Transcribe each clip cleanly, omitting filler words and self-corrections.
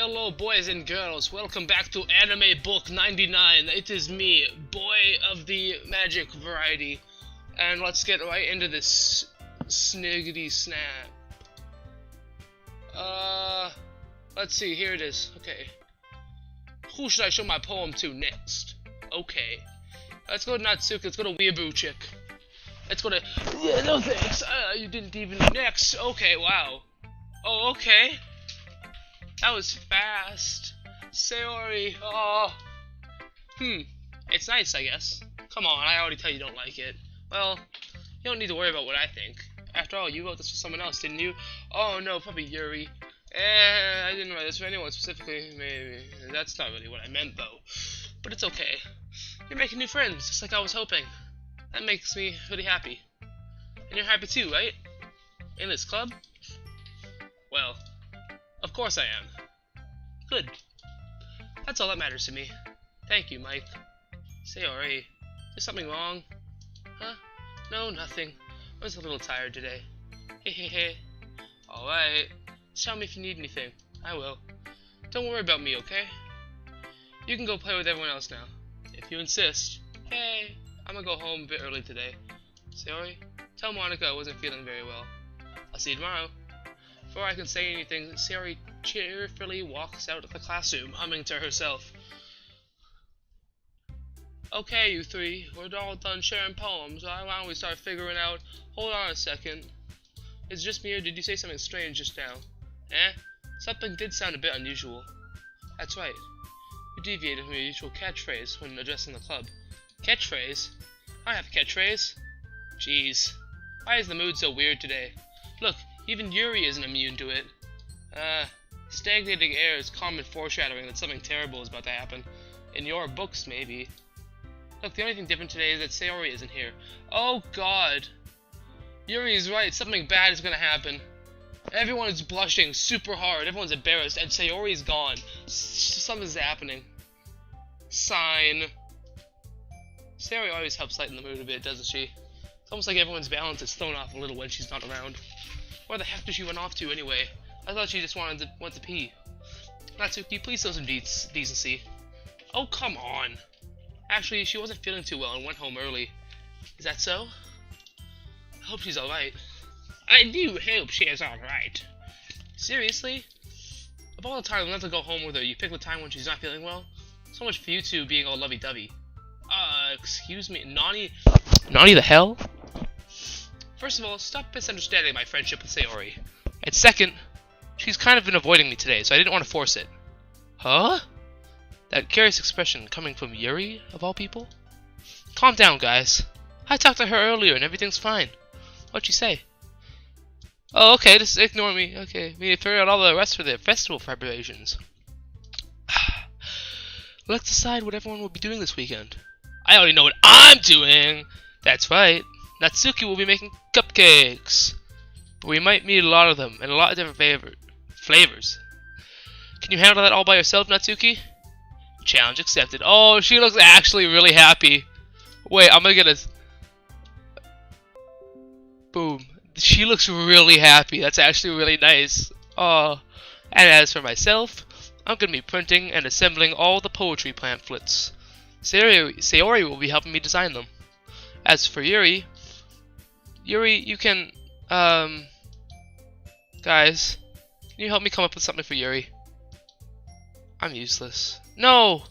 Hello boys and girls, welcome back to Anime Book 99. It is me, boy of the magic variety. And let's get right into this sniggity snap. Let's see, here it is. Okay. Who should I show my poem to next? Okay. Let's go to Natsuki, let's go to Weeaboo Chick. Let's go to... Yeah, no thanks. You didn't even... Next. Okay, wow. Oh, okay. That was fast. Sayori. Oh. It's nice, I guess. Come on, I already tell you don't like it. Well, you don't need to worry about what I think. After all, you wrote this for someone else, didn't you? Oh no, probably Yuri. I didn't write this for anyone specifically. Maybe. That's not really what I meant, though. But it's okay. You're making new friends, just like I was hoping. That makes me really happy. And you're happy too, right? In this club? Well, of course I am. Good. That's all that matters to me. Thank you, Mike. Sayori, is something wrong? Huh? No, nothing. I was a little tired today. Hehehe. Alright. Tell me if you need anything. I will. Don't worry about me, okay? You can go play with everyone else now. If you insist. Hey, I'm gonna go home a bit early today. Sayori, tell Monica I wasn't feeling very well. I'll see you tomorrow. Before I can say anything, Sayori cheerfully walks out of the classroom, humming to herself. Okay, you three, we're all done sharing poems. Why don't we start figuring out... Hold on a second. Is it just me, or did you say something strange just now? Eh? Something did sound a bit unusual. That's right. You deviated from your usual catchphrase when addressing the club. Catchphrase? I have a catchphrase. Jeez. Why is the mood so weird today? Look, even Yuri isn't immune to it. Stagnating air is common foreshadowing that something terrible is about to happen. In your books, maybe. Look, the only thing different today is that Sayori isn't here. Oh god! Yuri is right, something bad is gonna happen. Everyone is blushing super hard, everyone's embarrassed, and Sayori's gone. Something's happening. Sign. Sayori always helps lighten the mood a bit, doesn't she? It's almost like everyone's balance is thrown off a little when she's not around. Where the heck did she run off to anyway? I thought she just went to pee. Natsuki, please show some decency. Oh, come on. Actually, she wasn't feeling too well and went home early. Is that so? I hope she's alright. I do hope she is alright. Seriously? Of all the time not to go home with her, you pick the time when she's not feeling well? So much for you two being all lovey-dovey. Excuse me, Nani the hell? First of all, stop misunderstanding my friendship with Sayori. And second, she's kind of been avoiding me today, so I didn't want to force it. Huh? That curious expression coming from Yuri, of all people? Calm down, guys. I talked to her earlier and everything's fine. What'd she say? Oh, okay, just ignore me. Okay, we need to figure out all the rest for the festival preparations. Let's decide what everyone will be doing this weekend. I already know what I'm doing! That's right. Natsuki will be making cupcakes. But we might need a lot of them, and a lot of different flavors. Can you handle that all by yourself, Natsuki? Challenge accepted. Oh, she looks actually really happy. Wait, I'm gonna get a... Boom. She looks really happy. That's actually really nice. Oh. And as for myself, I'm gonna be printing and assembling all the poetry pamphlets. Sayori will be helping me design them. As for Yuri, you can, guys, can you help me come up with something for Yuri? I'm useless. No!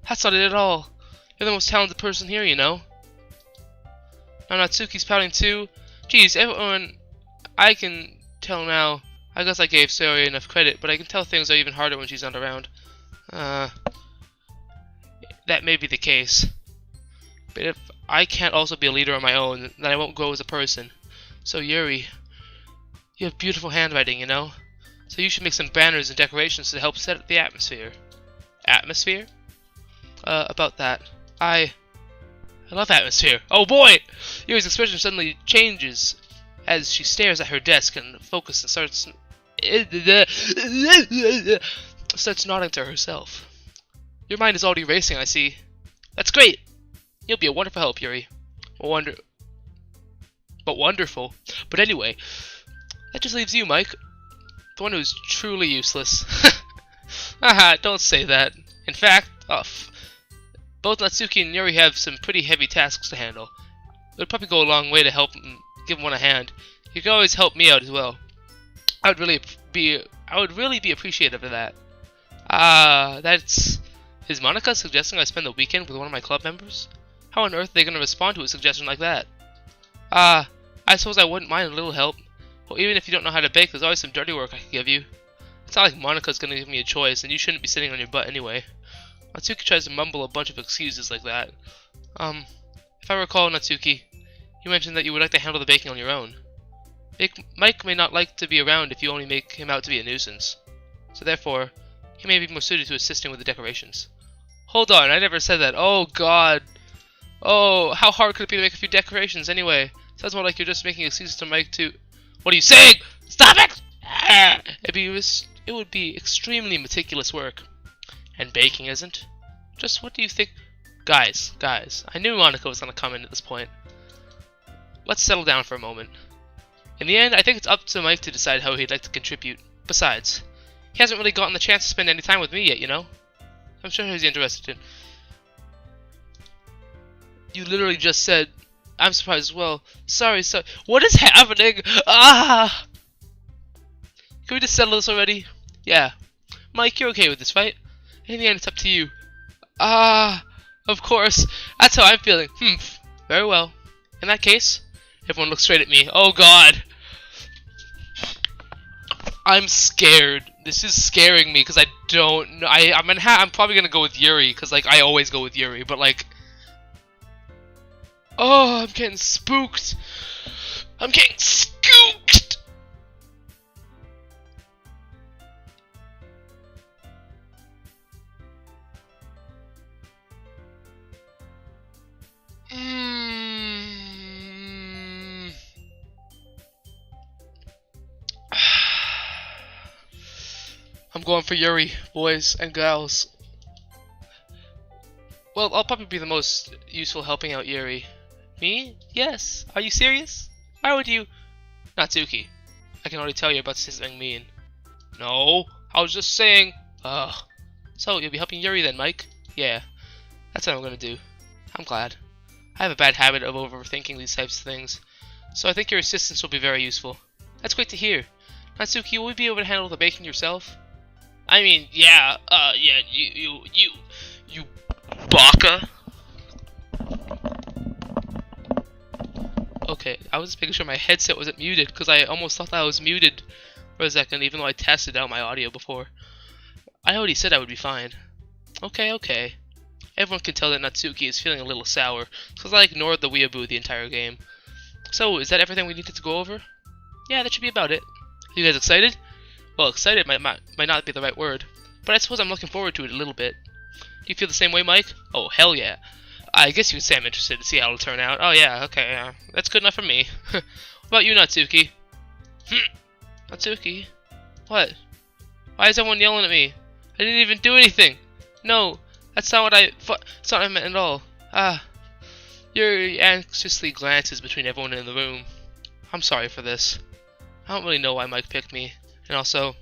That's not it at all. You're the most talented person here, you know. Now Natsuki's pouting too. Geez, everyone, I can tell now. I guess I gave Sayori enough credit, but I can tell things are even harder when she's not around. That may be the case. But if I can't also be a leader on my own, then I won't grow as a person. So Yuri, you have beautiful handwriting, you know? So you should make some banners and decorations to help set the atmosphere. Atmosphere? About that. I love atmosphere. Oh boy! Yuri's expression suddenly changes as she stares at her desk and focuses and starts nodding to herself. Your mind is already racing, I see. That's great! You'll be a wonderful help, Yuri. Wonderful. But anyway, that just leaves you, Mike. The one who's truly useless. Haha, don't say that. In fact, both Natsuki and Yuri have some pretty heavy tasks to handle. It would probably go a long way to help give one a hand. You can always help me out as well. I would really be appreciative of that. That's... Is Monica suggesting I spend the weekend with one of my club members? How on earth are they going to respond to a suggestion like that? I suppose I wouldn't mind a little help. Well, even if you don't know how to bake, there's always some dirty work I can give you. It's not like Monica's going to give me a choice, and you shouldn't be sitting on your butt anyway. Natsuki tries to mumble a bunch of excuses like that. If I recall, Natsuki, you mentioned that you would like to handle the baking on your own. Mike may not like to be around if you only make him out to be a nuisance. So therefore, he may be more suited to assisting with the decorations. Hold on, I never said that. Oh god. Oh, how hard could it be to make a few decorations anyway? Sounds more like you're just making excuses to Mike to... What are you saying? Stop it! It would be extremely meticulous work. And baking isn't. Just what do you think? Guys, I knew Monica was going to come in at this point. Let's settle down for a moment. In the end, I think it's up to Mike to decide how he'd like to contribute. Besides, he hasn't really gotten the chance to spend any time with me yet, you know? I'm sure he's interested in... You literally just said... I'm surprised as well. Sorry. What is happening? Ah! Can we just settle this already? Yeah. Mike, you're okay with this, right? In the end, it's up to you. Of course. That's how I'm feeling. Very well. In that case, everyone looks straight at me. Oh god. I'm scared. This is scaring me because I don't know. I'm probably gonna go with Yuri because like I always go with Yuri, but like. Oh, I'm getting spooked. I'm getting spooked. I'm going for Yuri, boys and gals. Well, I'll probably be the most useful helping out Yuri. Me? Yes. Are you serious? Why would you? Natsuki, I can already tell you about something mean. No, I was just saying. So you'll be helping Yuri then, Mike? Yeah, that's what I'm gonna do. I'm glad. I have a bad habit of overthinking these types of things, so I think your assistance will be very useful. That's great to hear. Natsuki, will you be able to handle the baking yourself? I mean, yeah, you baka. Okay, I was just making sure my headset wasn't muted because I almost thought that I was muted for a second, even though I tested out my audio before. I already said I would be fine. Okay. Everyone can tell that Natsuki is feeling a little sour because I ignored the weeaboo the entire game. So, is that everything we needed to go over? Yeah, that should be about it. Are you guys excited? Well, excited might not be the right word, but I suppose I'm looking forward to it a little bit. Do you feel the same way, Mike? Oh, hell yeah. I guess you could say I'm interested to see how it'll turn out. Oh yeah, okay, yeah. That's good enough for me. What about you, Natsuki? Natsuki? What? Why is everyone yelling at me? I didn't even do anything! No, that's not what I meant at all. Yuri anxiously glances between everyone in the room. I'm sorry for this. I don't really know why Mike picked me. And also,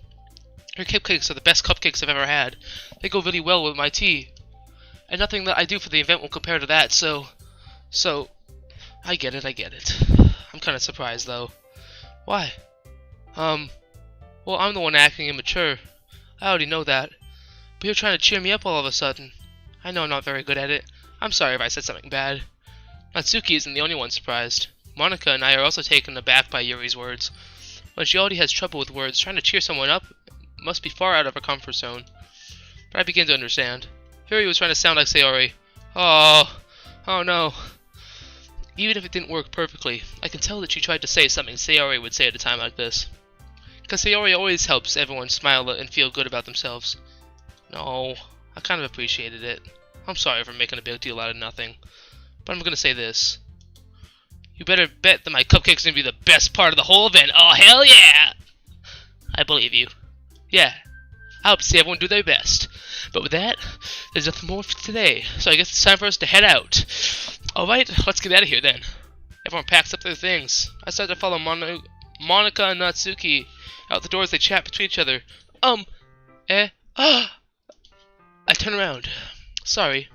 your cupcakes are the best cupcakes I've ever had. They go really well with my tea. And nothing that I do for the event will compare to that, so, I get it. I'm kind of surprised, though. Why? Well, I'm the one acting immature. I already know that. But you're trying to cheer me up all of a sudden. I know I'm not very good at it. I'm sorry if I said something bad. Natsuki isn't the only one surprised. Monica and I are also taken aback by Yuri's words. When she already has trouble with words, trying to cheer someone up must be far out of her comfort zone. But I begin to understand. Yuri was trying to sound like Sayori. Oh no. Even if it didn't work perfectly, I can tell that she tried to say something Sayori would say at a time like this. Because Sayori always helps everyone smile and feel good about themselves. No, I kind of appreciated it. I'm sorry for making a big deal out of nothing. But I'm gonna say this. You better bet that my cupcake's gonna be the best part of the whole event. Oh, hell yeah! I believe you. Yeah, I hope to see everyone do their best. But with that, there's nothing more for today, so I guess it's time for us to head out. Alright, let's get out of here then. Everyone packs up their things. I start to follow Monica and Natsuki out the doors. They chat between each other. I turn around. Sorry.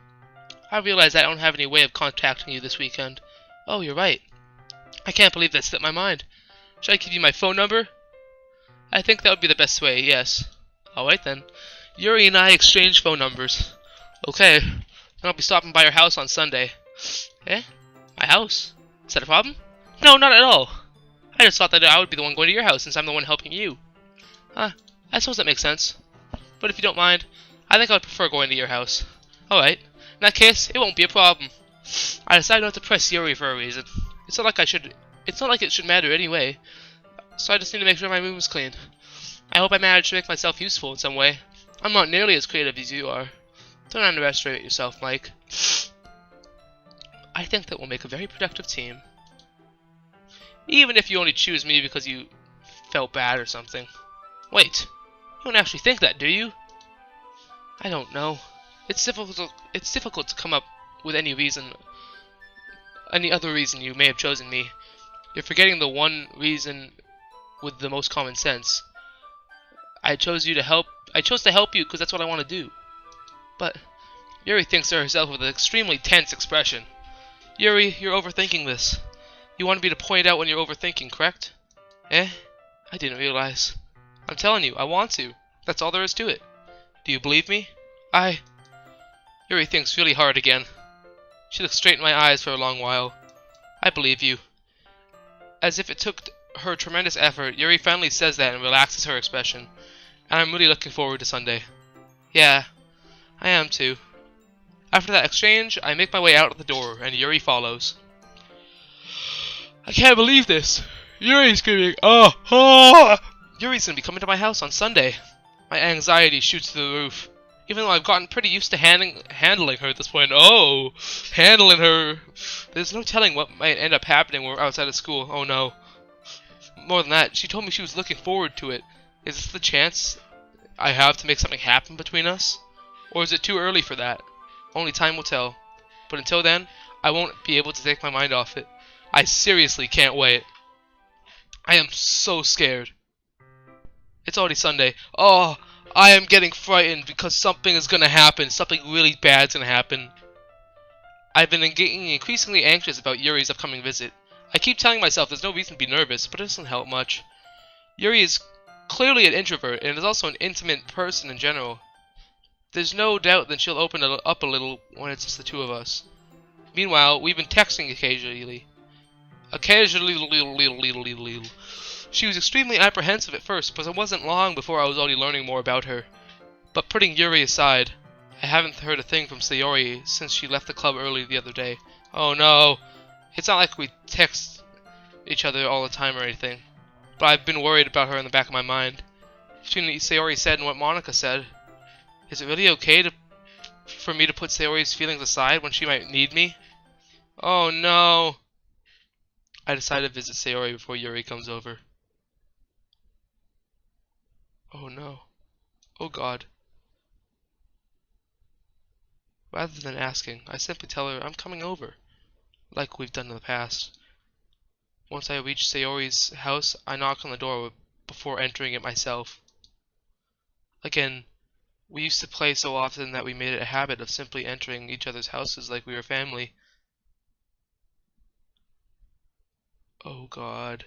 I realize I don't have any way of contacting you this weekend. Oh, you're right. I can't believe that slipped my mind. Should I give you my phone number? I think that would be the best way, yes. Alright then. Yuri and I exchange phone numbers. Okay. Then I'll be stopping by your house on Sunday. Eh? My house? Is that a problem? No, not at all. I just thought that I would be the one going to your house since I'm the one helping you. Huh. I suppose that makes sense. But if you don't mind, I think I would prefer going to your house. Alright. In that case, it won't be a problem. I decided not to press Yuri for a reason. It's not like it should matter anyway. So I just need to make sure my room is clean. I hope I managed to make myself useful in some way. I'm not nearly as creative as you are. Don't underestimate yourself, Mike. I think that we'll make a very productive team. Even if you only choose me because you felt bad or something. Wait, you don't actually think that, do you? I don't know. It's difficult to come up with any other reason you may have chosen me. You're forgetting the one reason with the most common sense. I chose to help you because that's what I want to do. But Yuri thinks to herself with an extremely tense expression. Yuri, you're overthinking this. You wanted me to point out when you're overthinking, correct? Eh? I didn't realize. I'm telling you, I want to. That's all there is to it. Do you believe me? Yuri thinks really hard again. She looks straight in my eyes for a long while. I believe you. As if it took her tremendous effort, Yuri finally says that and relaxes her expression. And I'm really looking forward to Sunday. Yeah, I am too. After that exchange, I make my way out of the door, and Yuri follows. I can't believe this! Yuri's screaming, oh, oh! Yuri's gonna be coming to my house on Sunday. My anxiety shoots through the roof. Even though I've gotten pretty used to handling her at this point. Oh! Handling her! There's no telling what might end up happening when we're outside of school. Oh no. More than that, she told me she was looking forward to it. Is this the chance I have to make something happen between us? Or is it too early for that? Only time will tell. But until then, I won't be able to take my mind off it. I seriously can't wait. I am so scared. It's already Sunday. Oh, I am getting frightened because something is going to happen. Something really bad's going to happen. I've been getting increasingly anxious about Yuri's upcoming visit. I keep telling myself there's no reason to be nervous, but it doesn't help much. Yuri is clearly an introvert and is also an intimate person in general. There's no doubt that she'll open up a little when it's just the two of us. Meanwhile, we've been texting occasionally. She was extremely apprehensive at first, but it wasn't long before I was already learning more about her. But putting Yuri aside, I haven't heard a thing from Sayori since she left the club early the other day. Oh no! It's not like we text each other all the time or anything. But I've been worried about her in the back of my mind. Between what Sayori said and what Monica said, is it really okay for me to put Sayori's feelings aside when she might need me? Oh no! I decide to visit Sayori before Yuri comes over. Oh no. Oh god. Rather than asking, I simply tell her I'm coming over, like we've done in the past. Once I reach Sayori's house, I knock on the door before entering it myself. Again, we used to play so often that we made it a habit of simply entering each other's houses like we were family. Oh god.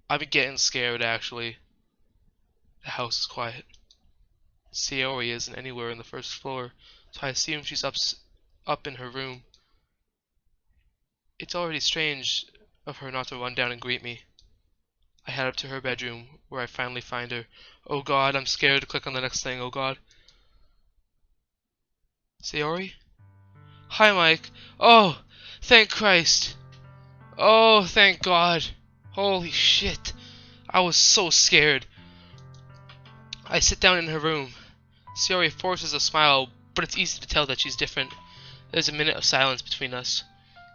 I've been getting scared actually. The house is quiet. Sayori isn't anywhere on the first floor, so I assume she's up in her room. It's already strange of her not to run down and greet me. I head up to her bedroom, where I finally find her. Oh god, I'm scared to click on the next thing, oh god. Sayori? Hi, Mike. Oh, thank Christ. Oh, thank God. Holy shit. I was so scared. I sit down in her room. Sayori forces a smile, but it's easy to tell that she's different. There's a minute of silence between us.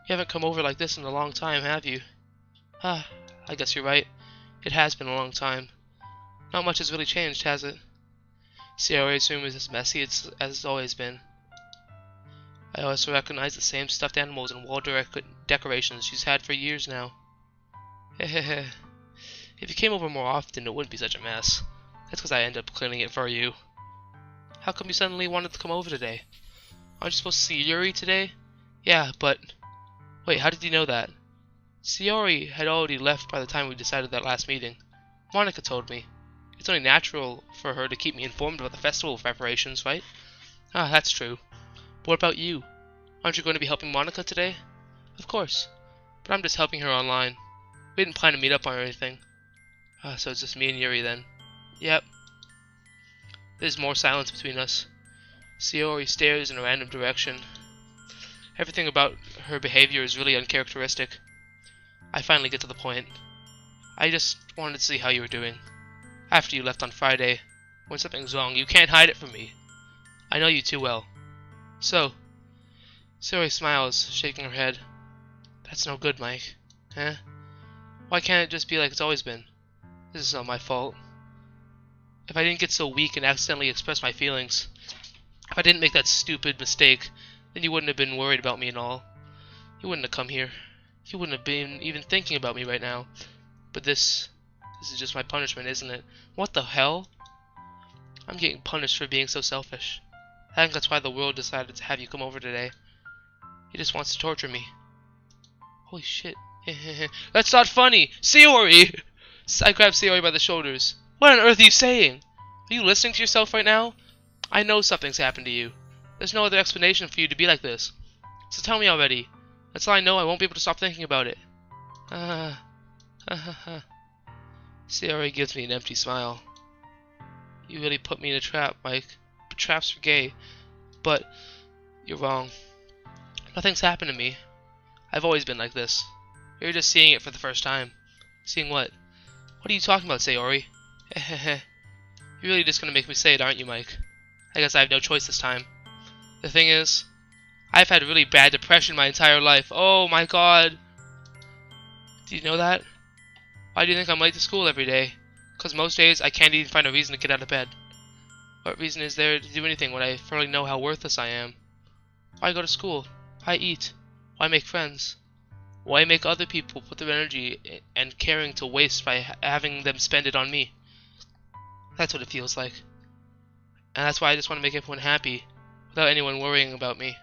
You haven't come over like this in a long time, have you? Ah, I guess you're right. It has been a long time. Not much has really changed, has it? Sayori's room is as messy as it's always been. I also recognize the same stuffed animals and wall decorations she's had for years now. Hehehe. If you came over more often, it wouldn't be such a mess. That's because I end up cleaning it for you. How come you suddenly wanted to come over today? Aren't you supposed to see Yuri today? Yeah, but... Wait, how did you know that? Sayori had already left by the time we decided that last meeting. Monica told me. It's only natural for her to keep me informed about the festival preparations, right? Ah, that's true. But what about you? Aren't you going to be helping Monica today? Of course. But I'm just helping her online. We didn't plan to meet up or anything. Ah, so it's just me and Yuri then. Yep. There's more silence between us. Sayori stares in a random direction. Everything about her behavior is really uncharacteristic. I finally get to the point. I just wanted to see how you were doing. After you left on Friday, when something's wrong, you can't hide it from me. I know you too well. So, Sayori smiles, shaking her head. That's no good, Mike. Eh? Why can't it just be like it's always been? This is not my fault. If I didn't get so weak and accidentally express my feelings, if I didn't make that stupid mistake, then you wouldn't have been worried about me and all. You wouldn't have come here. You wouldn't have been even thinking about me right now. But this is just my punishment, isn't it? What the hell? I'm getting punished for being so selfish. I think that's why the world decided to have you come over today. He just wants to torture me. Holy shit. That's not funny! Sayori! I grabbed Sayori by the shoulders. What on earth are you saying? Are you listening to yourself right now? I know something's happened to you. There's no other explanation for you to be like this. So tell me already. That's all I know. I won't be able to stop thinking about it. Sayori gives me an empty smile. You really put me in a trap, Mike. But traps are gay. But you're wrong. Nothing's happened to me. I've always been like this. You're just seeing it for the first time. Seeing what? What are you talking about, Sayori? You're really just gonna make me say it, aren't you, Mike? I guess I have no choice this time. The thing is, I've had really bad depression my entire life. Oh my god. Do you know that? Why do you think I'm late to school every day? Because most days I can't even find a reason to get out of bed. What reason is there to do anything when I thoroughly know how worthless I am? Why go to school? Why eat? Why make friends? Why make other people put their energy and caring to waste by having them spend it on me? That's what it feels like. And that's why I just want to make everyone happy, without anyone worrying about me.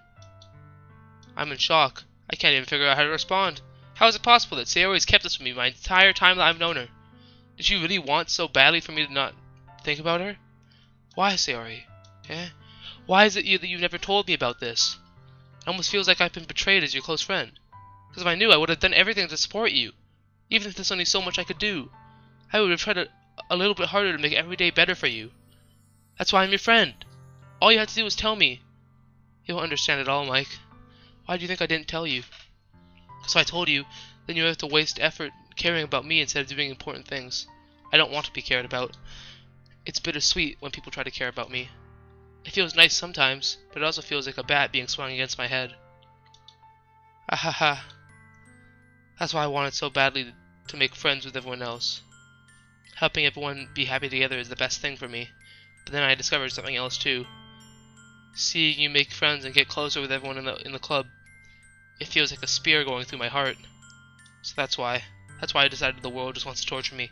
I'm in shock. I can't even figure out how to respond. How is it possible that Sayori's kept this from me my entire time that I've known her? Did she really want so badly for me to not think about her? Why, Sayori? Eh? Why is it that you've never told me about this? It almost feels like I've been betrayed as your close friend. Because if I knew, I would have done everything to support you. Even if there's only so much I could do. I would have tried a little bit harder to make every day better for you. That's why I'm your friend. All you have to do is tell me. You don't understand at all, Mike. Why do you think I didn't tell you? Because if I told you, then you have to waste effort caring about me instead of doing important things. I don't want to be cared about. It's bittersweet when people try to care about me. It feels nice sometimes, but it also feels like a bat being swung against my head. Ahaha. That's why I wanted so badly to make friends with everyone else. Helping everyone be happy together is the best thing for me. But then I discovered something else too. Seeing you make friends and get closer with everyone in the club, it feels like a spear going through my heart. So that's why I decided the world just wants to torture me.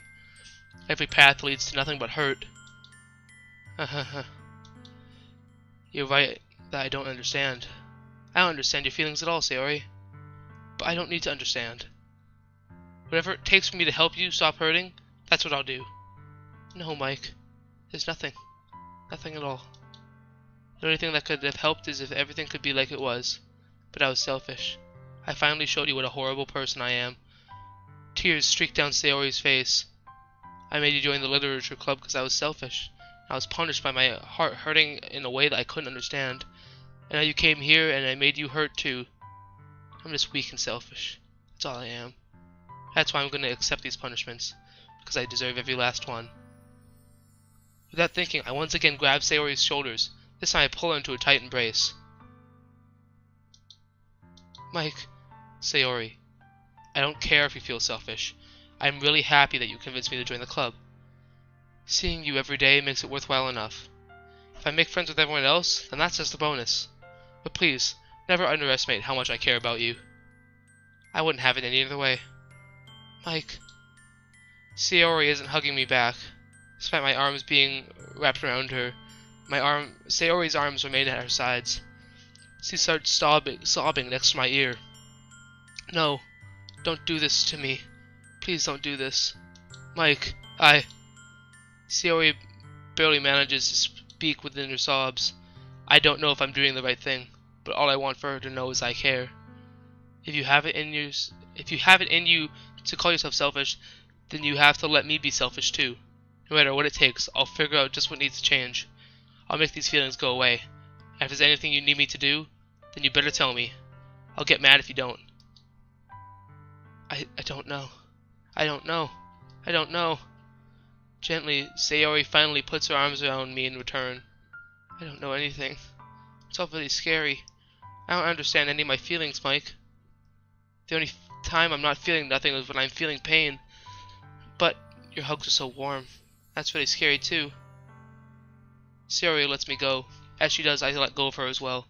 Every path leads to nothing but hurt. You're right that I don't understand. I don't understand your feelings at all, Sayori. But I don't need to understand. Whatever it takes for me to help you stop hurting, that's what I'll do. No, Mike. There's nothing. Nothing at all. The only thing that could have helped is if everything could be like it was. But I was selfish. I finally showed you what a horrible person I am. Tears streaked down Sayori's face. I made you join the literature club because I was selfish. I was punished by my heart hurting in a way that I couldn't understand. And now you came here and I made you hurt too. I'm just weak and selfish. That's all I am. That's why I'm going to accept these punishments. Because I deserve every last one. Without thinking, I once again grabbed Sayori's shoulders. This time I pull her into a tight embrace. Mike, Sayori, I don't care if you feel selfish. I'm really happy that you convinced me to join the club. Seeing you every day makes it worthwhile enough. If I make friends with everyone else, then that's just a bonus. But please, never underestimate how much I care about you. I wouldn't have it any other way. Mike. Sayori isn't hugging me back, despite my arms being wrapped around her. Sayori's arms remained at her sides. She started sobbing next to my ear. No, don't do this to me. Please don't do this. Mike, Sayori barely manages to speak within her sobs. I don't know if I'm doing the right thing, but all I want for her to know is I care. If you have it in you to call yourself selfish, then you have to let me be selfish too. No matter what it takes, I'll figure out just what needs to change. I'll make these feelings go away. And if there's anything you need me to do, then you better tell me. I'll get mad if you don't. I don't know. I don't know. I don't know. Gently, Sayori finally puts her arms around me in return. I don't know anything. It's all really scary. I don't understand any of my feelings, Mike. The only time I'm not feeling nothing is when I'm feeling pain. But your hugs are so warm. That's really scary too. Sayori lets me go. As she does, I let go of her as well.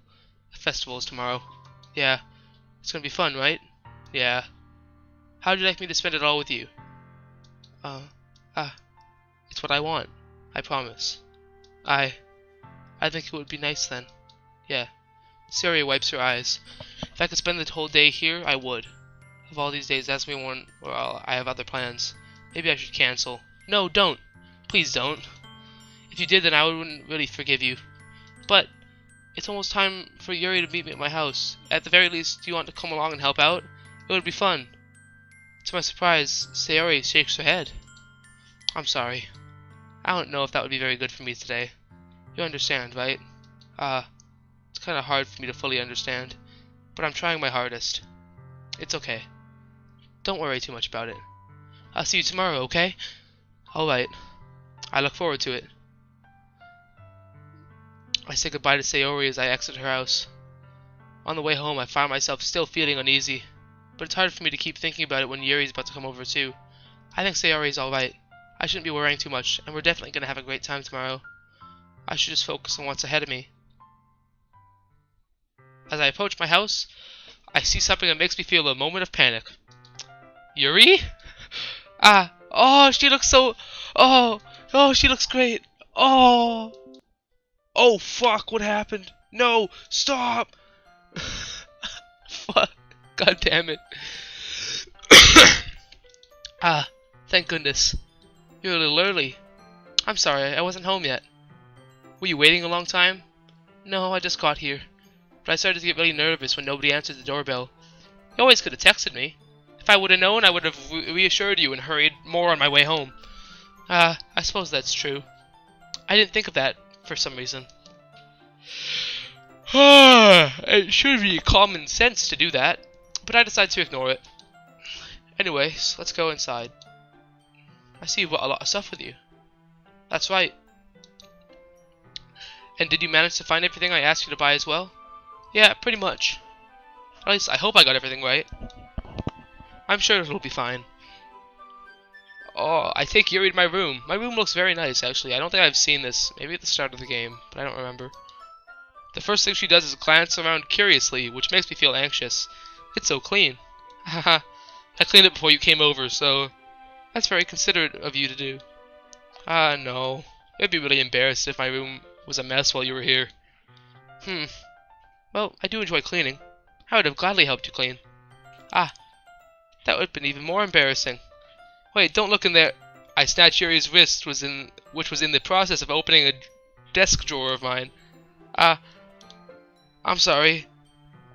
The festival is tomorrow. Yeah. It's gonna be fun, right? Yeah. How would you like me to spend it all with you? It's what I want. I promise. I think it would be nice then. Yeah. Sayori wipes her eyes. If I could spend the whole day here, I would. Of all these days, that's me one where I have other plans. Maybe I should cancel. No, don't. Please don't. If you did, then I wouldn't really forgive you. But it's almost time for Yuri to meet me at my house. At the very least, do you want to come along and help out? It would be fun. To my surprise, Sayori shakes her head. I'm sorry. I don't know if that would be very good for me today. You understand, right? It's kind of hard for me to fully understand, but I'm trying my hardest. It's okay. Don't worry too much about it. I'll see you tomorrow, okay? Alright. I look forward to it. I say goodbye to Sayori as I exit her house. On the way home, I find myself still feeling uneasy, but it's hard for me to keep thinking about it when Yuri's about to come over too. I think Sayori's alright. I shouldn't be worrying too much, and we're definitely going to have a great time tomorrow. I should just focus on what's ahead of me. As I approach my house, I see something that makes me feel a moment of panic. Yuri? Oh, she looks so... Oh, she looks great. Oh, fuck, what happened? No, stop. Fuck, god damn it. Thank goodness. You're a little early. I'm sorry, I wasn't home yet. Were you waiting a long time? No, I just got here. But I started to get really nervous when nobody answered the doorbell. You always could have texted me. If I would have known, I would have reassured you and hurried more on my way home. I suppose that's true. I didn't think of that for some reason. It should be common sense to do that, but I decided to ignore it. Anyways, let's go inside. I see you've got a lot of stuff with you. That's right. And did you manage to find everything I asked you to buy as well? Yeah, pretty much. At least I hope I got everything right. I'm sure it'll be fine. Oh, I take Yuri to my room. My room looks very nice, actually. I don't think I've seen this. Maybe at the start of the game, but I don't remember. The first thing she does is glance around curiously, which makes me feel anxious. It's so clean. Haha. I cleaned it before you came over, so... That's very considerate of you to do. No. I'd be really embarrassed if my room was a mess while you were here. Well, I do enjoy cleaning. I would have gladly helped you clean. That would have been even more embarrassing. Wait, don't look in there. I snatched Yuri's wrist, which was in the process of opening a desk drawer of mine. I'm sorry.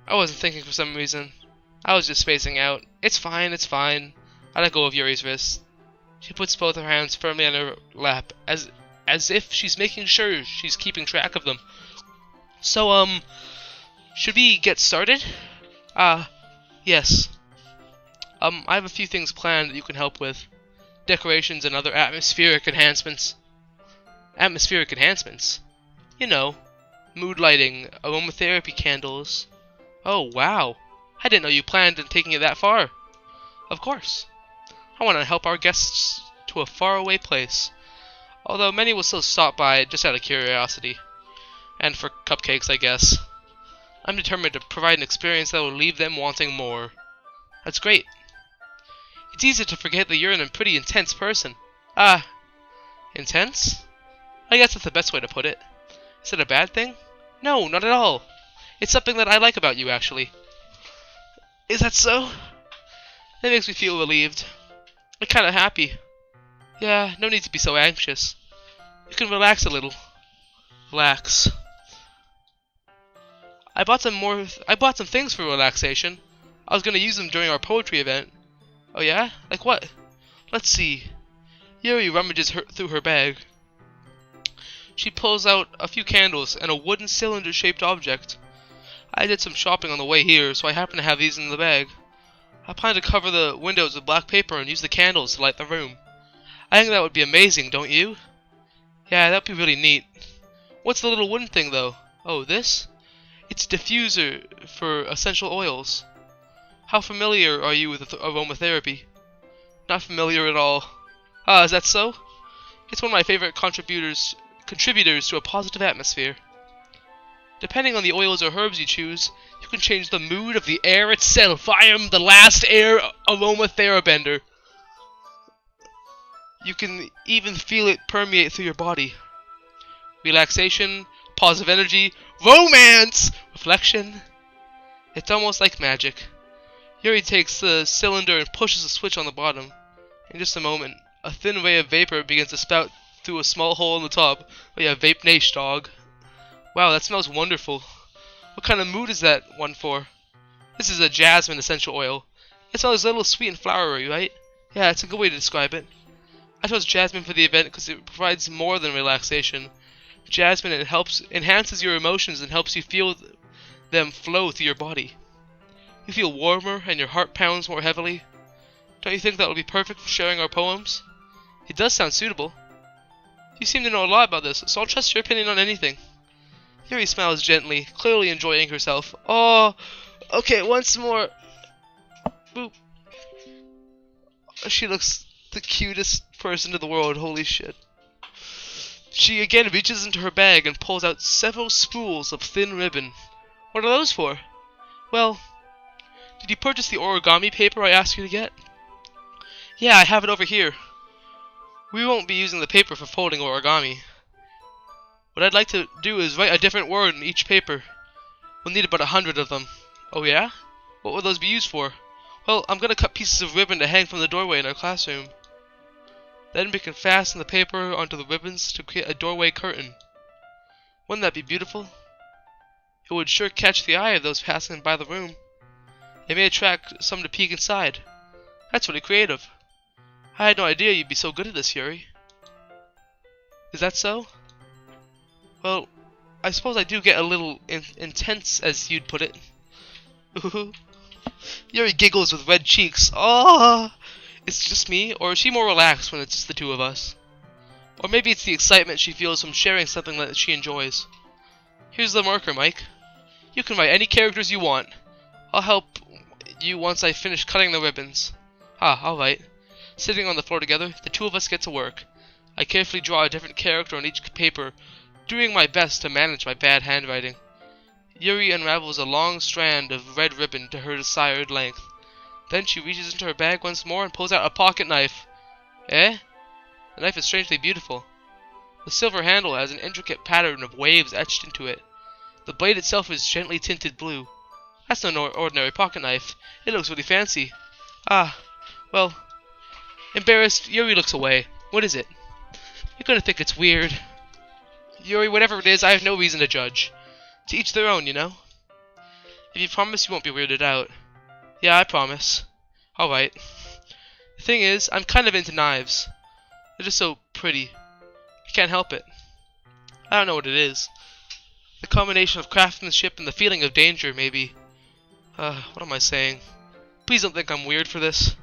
I wasn't thinking for some reason. I was just spacing out. It's fine, it's fine. I let go of Yuri's wrist. She puts both her hands firmly on her lap, as if she's making sure she's keeping track of them. So, should we get started? Yes. I have a few things planned that you can help with. Decorations and other atmospheric enhancements. Atmospheric enhancements? You know, mood lighting, aromatherapy candles. Oh, wow. I didn't know you planned on taking it that far. Of course. I want to help our guests to a faraway place. Although many will still stop by just out of curiosity. And for cupcakes, I guess. I'm determined to provide an experience that will leave them wanting more. That's great. It's easy to forget that you're a pretty intense person. Intense? I guess that's the best way to put it. Is it a bad thing? No, not at all. It's something that I like about you, actually. Is that so? That makes me feel relieved. I'm kinda happy. Yeah, no need to be so anxious. You can relax a little. Relax. I bought some things for relaxation. I was gonna use them during our poetry event. Oh yeah? Like what? Let's see. Yuri rummages through her bag. She pulls out a few candles and a wooden cylinder-shaped object. I did some shopping on the way here, so I happen to have these in the bag. I plan to cover the windows with black paper and use the candles to light the room. I think that would be amazing, don't you? Yeah, that'd be really neat. What's the little wooden thing, though? Oh, this? It's a diffuser for essential oils. How familiar are you with aromatherapy? Not familiar at all. Ah, is that so? It's one of my favorite contributors to a positive atmosphere. Depending on the oils or herbs you choose, you can change the mood of the air itself. I am the last air aromatherabender. You can even feel it permeate through your body. Relaxation, positive energy, romance, reflection. It's almost like magic. Yuri takes the cylinder and pushes a switch on the bottom. In just a moment, a thin ray of vapor begins to spout through a small hole in the top. Oh yeah, vape nation, dog. Wow, that smells wonderful. What kind of mood is that one for? This is a jasmine essential oil. It smells a little sweet and flowery, right? Yeah, it's a good way to describe it. I chose jasmine for the event because it provides more than relaxation. Jasmine enhances your emotions and helps you feel them flow through your body. You feel warmer and your heart pounds more heavily. Don't you think that would be perfect for sharing our poems? It does sound suitable. You seem to know a lot about this, so I'll trust your opinion on anything. Yuri smiles gently, clearly enjoying herself. Oh, okay, once more. Boop. She looks the cutest person in the world, holy shit. She again reaches into her bag and pulls out several spools of thin ribbon. What are those for? Well, did you purchase the origami paper I asked you to get? Yeah, I have it over here. We won't be using the paper for folding origami. What I'd like to do is write a different word in each paper. We'll need about 100 of them. Oh yeah? What will those be used for? Well, I'm gonna cut pieces of ribbon to hang from the doorway in our classroom. Then we can fasten the paper onto the ribbons to create a doorway curtain. Wouldn't that be beautiful? It would sure catch the eye of those passing by the room. It may attract some to peek inside. That's really creative. I had no idea you'd be so good at this, Yuri. Is that so? Well, I suppose I do get a little intense, as you'd put it. Yuri giggles with red cheeks. Oh, it's just me, or is she more relaxed when it's just the two of us? Or maybe it's the excitement she feels from sharing something that she enjoys. Here's the marker, Mike. You can write any characters you want. I'll help you once I finish cutting the ribbons. Ah, alright. Sitting on the floor together, the two of us get to work. I carefully draw a different character on each paper, doing my best to manage my bad handwriting. Yuri unravels a long strand of red ribbon to her desired length. Then she reaches into her bag once more and pulls out a pocket knife. Eh? The knife is strangely beautiful. The silver handle has an intricate pattern of waves etched into it. The blade itself is gently tinted blue. That's no ordinary pocket knife. It looks really fancy. Ah, well, embarrassed, Yuri looks away. What is it? You're gonna think it's weird. Yuri, whatever it is, I have no reason to judge. To each their own, you know? If you promise you won't be weirded out. Yeah, I promise. Alright. The thing is, I'm kind of into knives. They're just so pretty. I can't help it. I don't know what it is. The combination of craftsmanship and the feeling of danger, maybe. What am I saying? Please don't think I'm weird for this.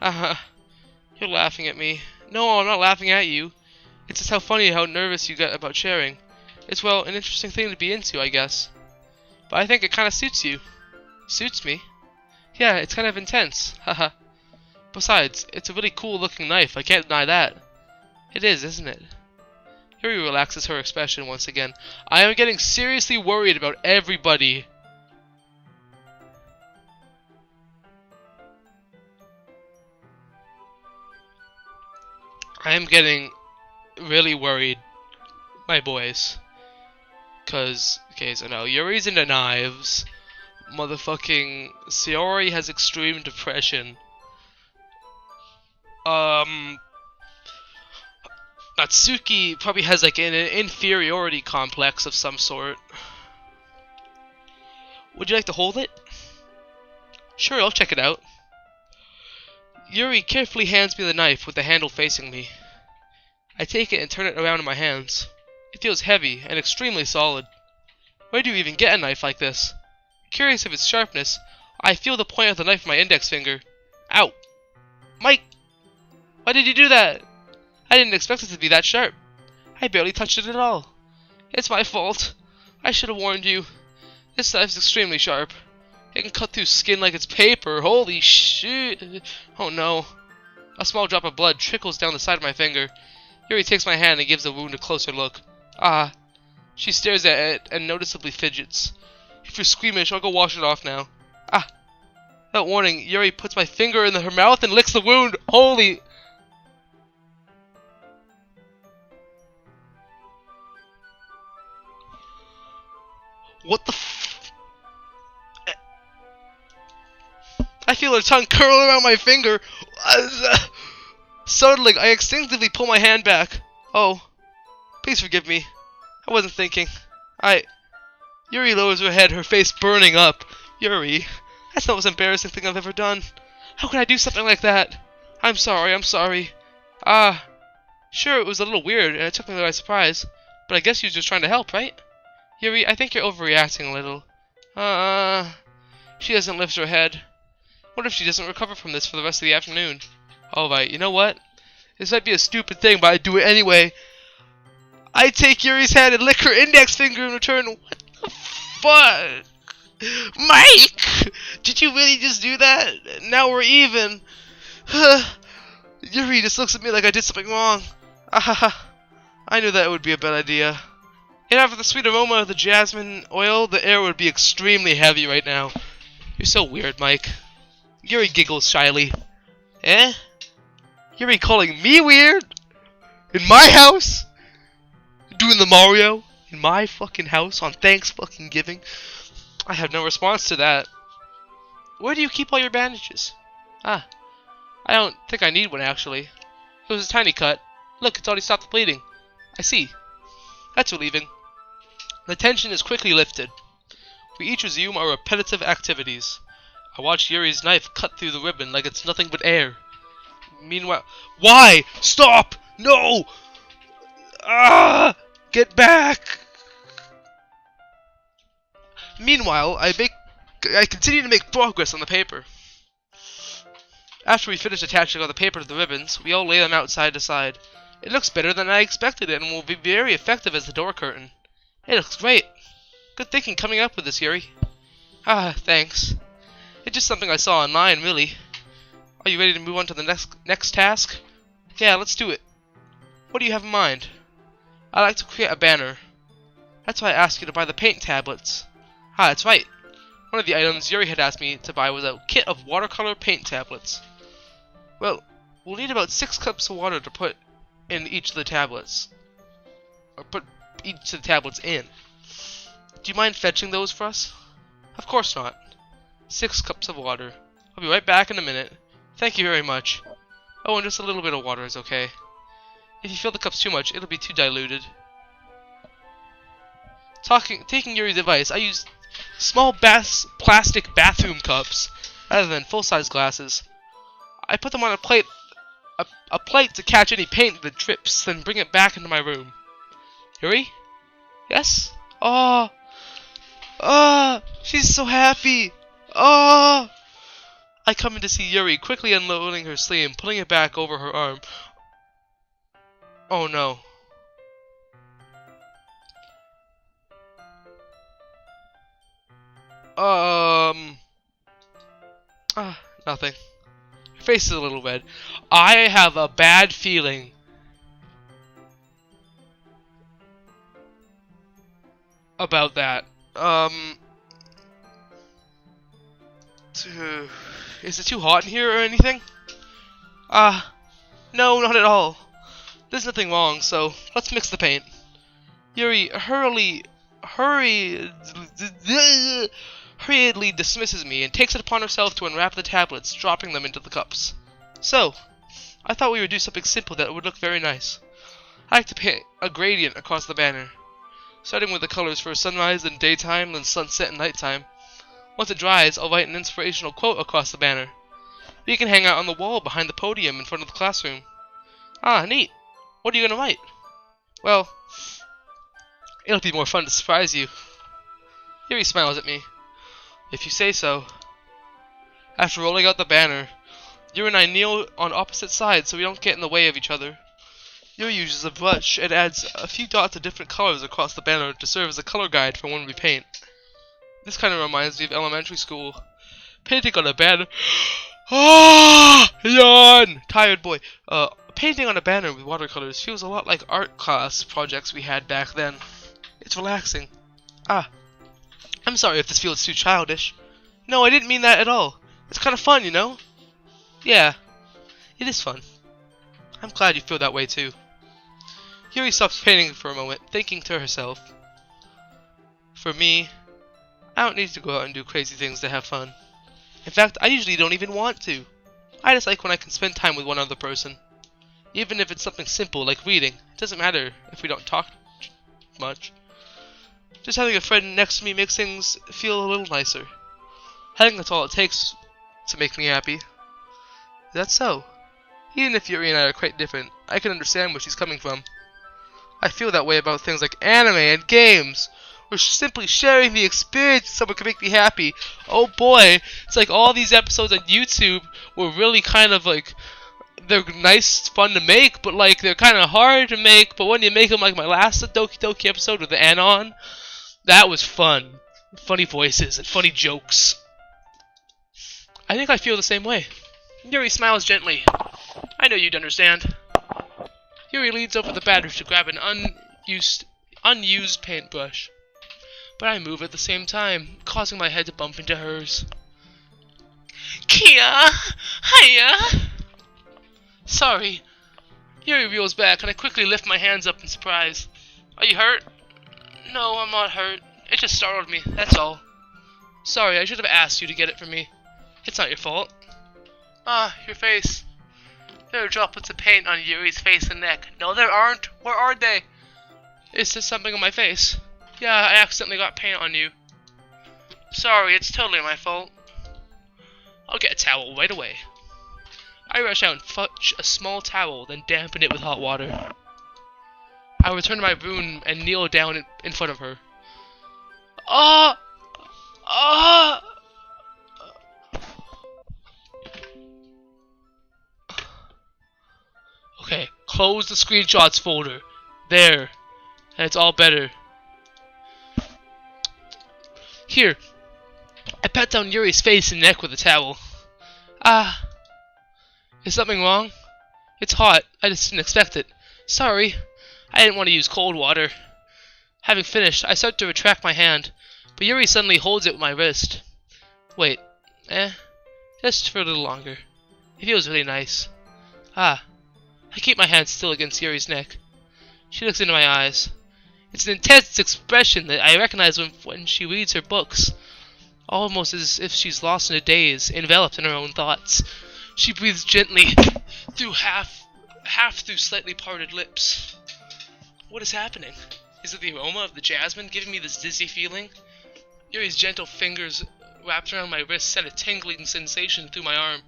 You're laughing at me. No, I'm not laughing at you. It's just how funny how nervous you get about sharing. It's, well, an interesting thing to be into, I guess. But I think it kind of suits you. Suits me? Yeah, it's kind of intense. Haha. Besides, it's a really cool looking knife, I can't deny that. It is, isn't it? Yuri relaxes her expression once again. I am getting seriously worried about everybody. I am getting really worried, my boys. Cause, okay, so now Yuri's into knives. Motherfucking Sayori has extreme depression. Natsuki probably has like an inferiority complex of some sort. Would you like to hold it? Sure, I'll check it out. Yuri carefully hands me the knife with the handle facing me. I take it and turn it around in my hands. It feels heavy and extremely solid. Where do you even get a knife like this? Curious of its sharpness, I feel the point of the knife in my index finger. Ow! Mike! Why did you do that? I didn't expect it to be that sharp. I barely touched it at all. It's my fault. I should have warned you. This knife's extremely sharp. It can cut through skin like it's paper. Holy shit. Oh no. A small drop of blood trickles down the side of my finger. Yuri takes my hand and gives the wound a closer look. Ah. She stares at it and noticeably fidgets. If you're squeamish, I'll go wash it off now. Ah. Without warning, Yuri puts my finger in her mouth and licks the wound. Holy... What the f... I feel her tongue curl around my finger. Startling, I instinctively pull my hand back. Oh. Please forgive me. I wasn't thinking. Yuri lowers her head, her face burning up. Yuri, that's the most embarrassing thing I've ever done. How could I do something like that? I'm sorry, I'm sorry. Sure, it was a little weird, and it took me by surprise. But I guess you were just trying to help, right? Yuri, I think you're overreacting a little. She doesn't lift her head. What if she doesn't recover from this for the rest of the afternoon? Alright, you know what? This might be a stupid thing, but I'd do it anyway. I take Yuri's hand and lick her index finger in return. What the fuck? Mike! Did you really just do that? Now we're even. Yuri just looks at me like I did something wrong. I knew that would be a bad idea. And after the sweet aroma of the jasmine oil, the air would be extremely heavy right now. You're so weird, Mike. Yuri giggles shyly. Eh? Yuri calling me weird? In my house? Doing the Mario? In my fucking house on Thanksgiving? I have no response to that. Where do you keep all your bandages? I don't think I need one, actually. It was a tiny cut. Look, it's already stopped bleeding. I see. That's relieving. The tension is quickly lifted. We each resume our repetitive activities. I watch Yuri's knife cut through the ribbon like it's nothing but air. Meanwhile... Why? Stop! No! Get back! Meanwhile, I continue to make progress on the paper. After we finish attaching all the paper to the ribbons, we all lay them out side to side. It looks better than I expected and will be very effective as the door curtain. It looks great. Good thinking coming up with this, Yuri. Thanks. It's just something I saw online, really. Are you ready to move on to the next task? Yeah, let's do it. What do you have in mind? I'd like to create a banner. That's why I asked you to buy the paint tablets. That's right. One of the items Yuri had asked me to buy was a kit of watercolor paint tablets. Well, we'll need about 6 cups of water to put in each of the tablets. Or put each of the tablets in. Do you mind fetching those for us? Of course not. 6 cups of water. I'll be right back in a minute. Thank you very much. Oh, and just a little bit of water is okay. If you fill the cups too much, it'll be too diluted. Taking Yuri's advice, I used small plastic bathroom cups rather than full-size glasses. I put them on a plate to catch any paint that drips, then bring it back into my room. Yuri? Yes? She's so happy. I come in to see Yuri quickly unloading her sleeve and putting it back over her arm. Oh no. Nothing. Your face is a little red. I have a bad feeling. About that. Is it too hot in here or anything? No, not at all. There's nothing wrong, so let's mix the paint. Yuri, hurriedly hurriedly dismisses me and takes it upon herself to unwrap the tablets, dropping them into the cups. So, I thought we would do something simple that would look very nice. I like to paint a gradient across the banner, starting with the colors for sunrise and daytime, then sunset and nighttime. Once it dries, I'll write an inspirational quote across the banner. You can hang out on the wall behind the podium in front of the classroom. Ah, neat. What are you going to write? Well, it'll be more fun to surprise you. Yuri smiles at me. If you say so. After rolling out the banner, Yuri and I kneel on opposite sides so we don't get in the way of each other. Yuri uses a brush and adds a few dots of different colors across the banner to serve as a color guide for when we paint. This kind of reminds me of elementary school. Painting on a banner. Ah, yawn! Tired boy. Painting on a banner with watercolors feels a lot like art class projects we had back then. It's relaxing. Ah, I'm sorry if this feels too childish. No, I didn't mean that at all. It's kind of fun, you know? Yeah, it is fun. I'm glad you feel that way too. Yuri stops painting for a moment, thinking to herself. For me, I don't need to go out and do crazy things to have fun. In fact, I usually don't even want to. I just like when I can spend time with one other person. Even if it's something simple like reading, it doesn't matter if we don't talk much. Just having a friend next to me makes things feel a little nicer. I think that's all it takes to make me happy. That's so. Even if Yuri and I are quite different, I can understand where she's coming from. I feel that way about things like anime and games. We're simply sharing the experience someone can make me happy. Oh boy, it's like all these episodes on YouTube were really kind of like, they're nice, fun to make, but like they're kind of hard to make. But when you make them, like my last Doki episode with the Anon, that was fun. Funny voices and funny jokes. I think I feel the same way. Yuri smiles gently. I know you'd understand. Yuri leans over the banner to grab an unused paintbrush. But I move at the same time, causing my head to bump into hers. Kia! Hiya! Sorry. Yuri reels back, and I quickly lift my hands up in surprise. Are you hurt? No, I'm not hurt. It just startled me, that's all. Sorry, I should have asked you to get it for me. It's not your fault. Ah, your face. There are droplets of paint on Yuri's face and neck. No, there aren't. Where are they? Is this something on my face? Yeah, I accidentally got paint on you. Sorry, it's totally my fault. I'll get a towel right away. I rush out and fetch a small towel, then dampen it with hot water. I return to my room and kneel down in front of her. Ah! Ah! Okay, close the screenshots folder. There. And it's all better. Here. I pat down Yuri's face and neck with a towel. Ah. Is something wrong? It's hot. I just didn't expect it. Sorry. I didn't want to use cold water. Having finished, I start to retract my hand, but Yuri suddenly holds it with my wrist. Wait. Just for a little longer. It feels really nice. Ah. I keep my hand still against Yuri's neck. She looks into my eyes. It's an intense expression that I recognize when she reads her books. Almost as if she's lost in a daze, enveloped in her own thoughts. She breathes gently through half through slightly parted lips. What is happening? Is it the aroma of the jasmine giving me this dizzy feeling? Yuri's gentle fingers wrapped around my wrist sent a tingling sensation through my arm,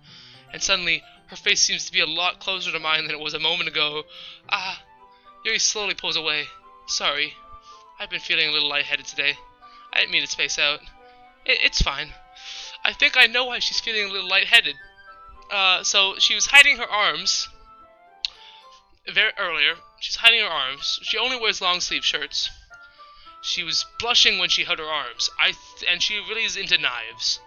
and suddenly her face seems to be a lot closer to mine than it was a moment ago. Ah! Yuri slowly pulls away. Sorry. I've been feeling a little lightheaded today. I didn't mean to space out. It's fine. I think I know why she's feeling a little lightheaded. So she was hiding her arms earlier. She's hiding her arms. She only wears long sleeve shirts. She was blushing when she held her arms. And she really is into knives.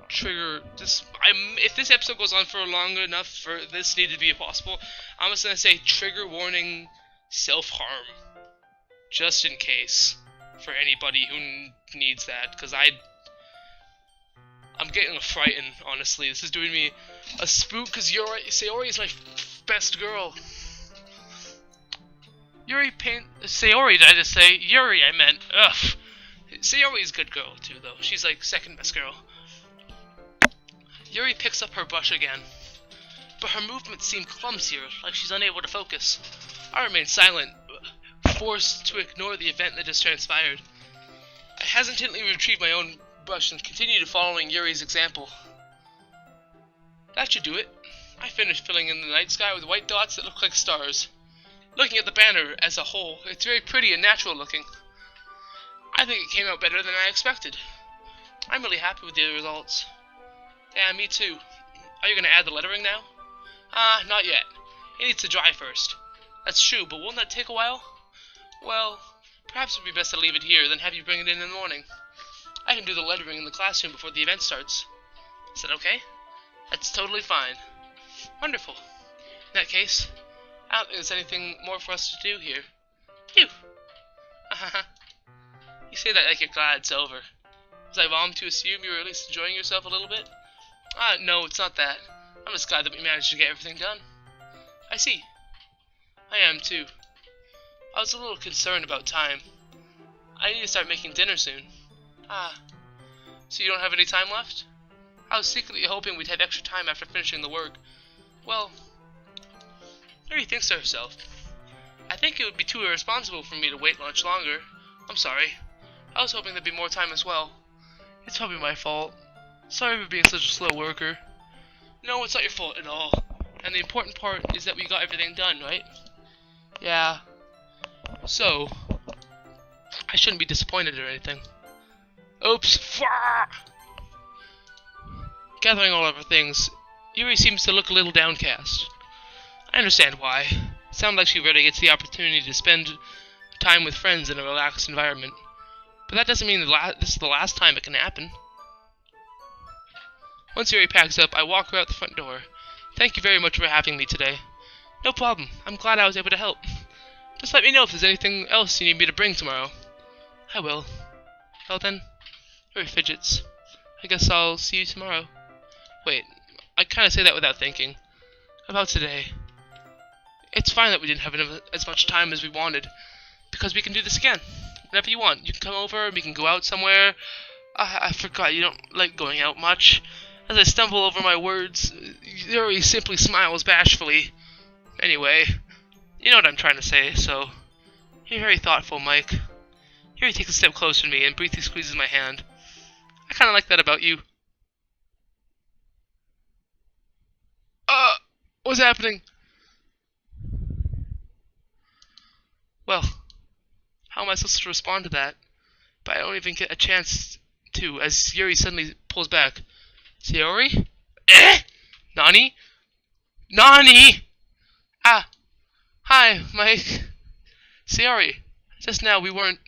Trigger. If this episode goes on for long enough for this need to be possible, I'm just gonna say trigger warning, self-harm, just in case for anybody who needs that, because I'm getting frightened, honestly. This is doing me a spook, because Sayori is my best girl. Sayori, did I just say? Yuri, I meant. Ugh. Sayori's a good girl, too, though. She's like second best girl. Yuri picks up her brush again, but her movements seem clumsier, like she's unable to focus. I remain silent, forced to ignore the event that just transpired. I hesitantly retrieve my own brush and continue to following Yuri's example. That should do it. I finished filling in the night sky with white dots that look like stars. Looking at the banner as a whole, it's very pretty and natural looking. I think it came out better than I expected. I'm really happy with the results. Yeah, me too. Are you going to add the lettering now? Not yet. It needs to dry first. That's true, but won't that take a while? Well, perhaps it would be best to leave it here, then have you bring it in the morning. I can do the lettering in the classroom before the event starts. Is that okay? That's totally fine. Wonderful. In that case, I don't think there's anything more for us to do here. Phew! You say that like you're glad it's over. Was I wrong to assume you were at least enjoying yourself a little bit? No, it's not that. I'm just glad that we managed to get everything done. I see. I am too. I was a little concerned about time. I need to start making dinner soon. So you don't have any time left? I was secretly hoping we'd have extra time after finishing the work. Well, Mary thinks to herself. I think it would be too irresponsible for me to wait much longer. I'm sorry. I was hoping there'd be more time as well. It's probably my fault. Sorry for being such a slow worker. No, it's not your fault at all. And the important part is that we got everything done, right? Yeah. So, I shouldn't be disappointed or anything. Oops! Fah! Gathering all of her things, Yuri seems to look a little downcast. I understand why. It sounds like she rarely gets the opportunity to spend time with friends in a relaxed environment. But that doesn't mean this is the last time it can happen. Once Yuri packs up, I walk her out the front door. Thank you very much for having me today. No problem. I'm glad I was able to help. Just let me know if there's anything else you need me to bring tomorrow. I will. Well then, Yuri fidgets. I guess I'll see you tomorrow. Wait, I kind of say that without thinking. About today. It's fine that we didn't have as much time as we wanted, because we can do this again. Whenever you want. You can come over, we can go out somewhere. I forgot you don't like going out much. As I stumble over my words, Yuri simply smiles bashfully. Anyway, you know what I'm trying to say, so... You're very thoughtful, Mike. Yuri takes a step closer to me and briefly squeezes my hand. I kinda like that about you. What's happening? Well, how am I supposed to respond to that? But I don't even get a chance to, as Yuri suddenly pulls back. Sayori? Nani? Nani? Hi, Mike. Sayori. Just now we weren't...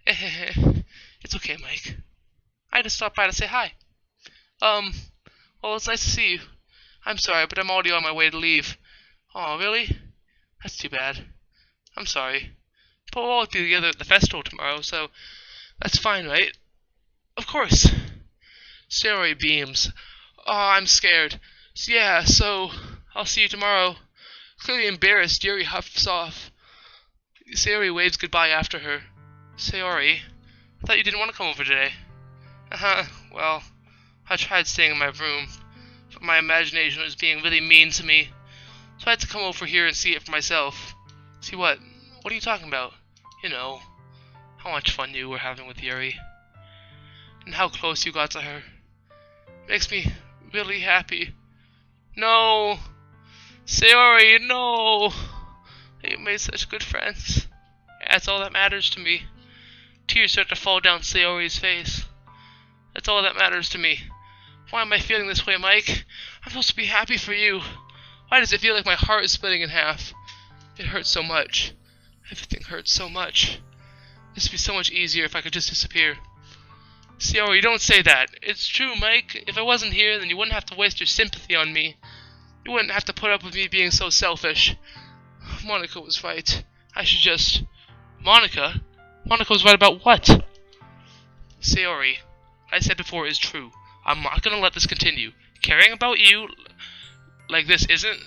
It's okay, Mike. I just stopped by to say hi. Well, it's nice to see you. I'm sorry, but I'm already on my way to leave. Oh, really? That's too bad. I'm sorry. But we'll all be together at the festival tomorrow, so that's fine, right? Of course. Sayori beams. Oh, I'm scared. Yeah, so I'll see you tomorrow. Clearly embarrassed, Yuri huffs off. Sayori waves goodbye after her. Sayori, I thought you didn't want to come over today. Well, I tried staying in my room, but my imagination was being really mean to me. So I had to come over here and see it for myself. See what? What are you talking about? You know, how much fun you were having with Yuri. And how close you got to her. Makes me really happy. No! Sayori, no! You made such good friends. That's all that matters to me. Tears start to fall down Sayori's face. That's all that matters to me. Why am I feeling this way, Mike? I'm supposed to be happy for you. Why does it feel like my heart is splitting in half? It hurts so much. Everything hurts so much. This would be so much easier if I could just disappear. Sayori, don't say that. It's true, Mike. If I wasn't here, then you wouldn't have to waste your sympathy on me. You wouldn't have to put up with me being so selfish. Monica was right. I should just... Monica? Monica was right about what? Sayori, what I said before is true. I'm not gonna let this continue. Caring about you like this isn't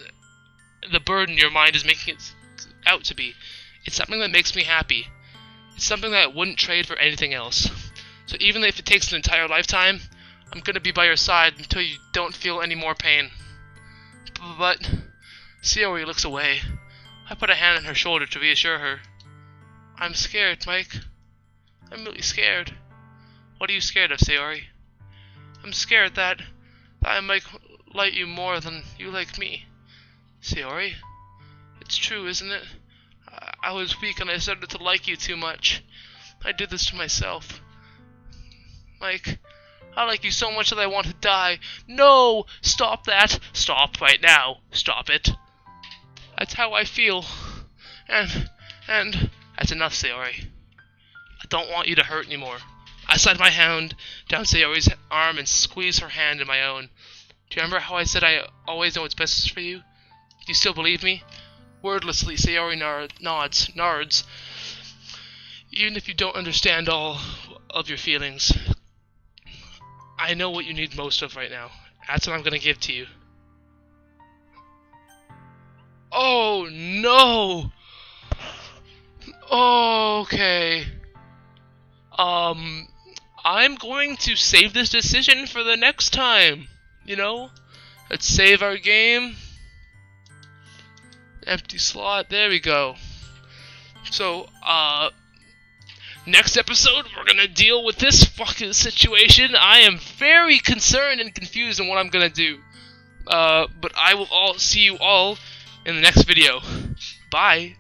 the burden your mind is making it out to be. It's something that makes me happy. It's something that I wouldn't trade for anything else. So even if it takes an entire lifetime, I'm gonna be by your side until you don't feel any more pain. But Sayori looks away. I put a hand on her shoulder to reassure her. I'm scared, Mike. I'm really scared. What are you scared of, Sayori? I'm scared that I might like you more than you like me. Sayori? It's true, isn't it? I was weak and I started to like you too much. I did this to myself. Mike, I like you so much that I want to die. No! Stop that! Stop right now! Stop it! That's how I feel. And that's enough, Sayori. I don't want you to hurt anymore. I slide my hand down Sayori's arm and squeeze her hand in my own. Do you remember how I said I always know what's best for you? Do you still believe me? Wordlessly, Sayori nods. Even if you don't understand all of your feelings, I know what you need most of right now. That's what I'm gonna give to you. Oh no! Okay. I'm going to save this decision for the next time. You know? Let's save our game. Empty slot. There we go. So, next episode, we're gonna deal with this fucking situation. I am very concerned and confused on what I'm gonna do. But I will see you all in the next video. Bye.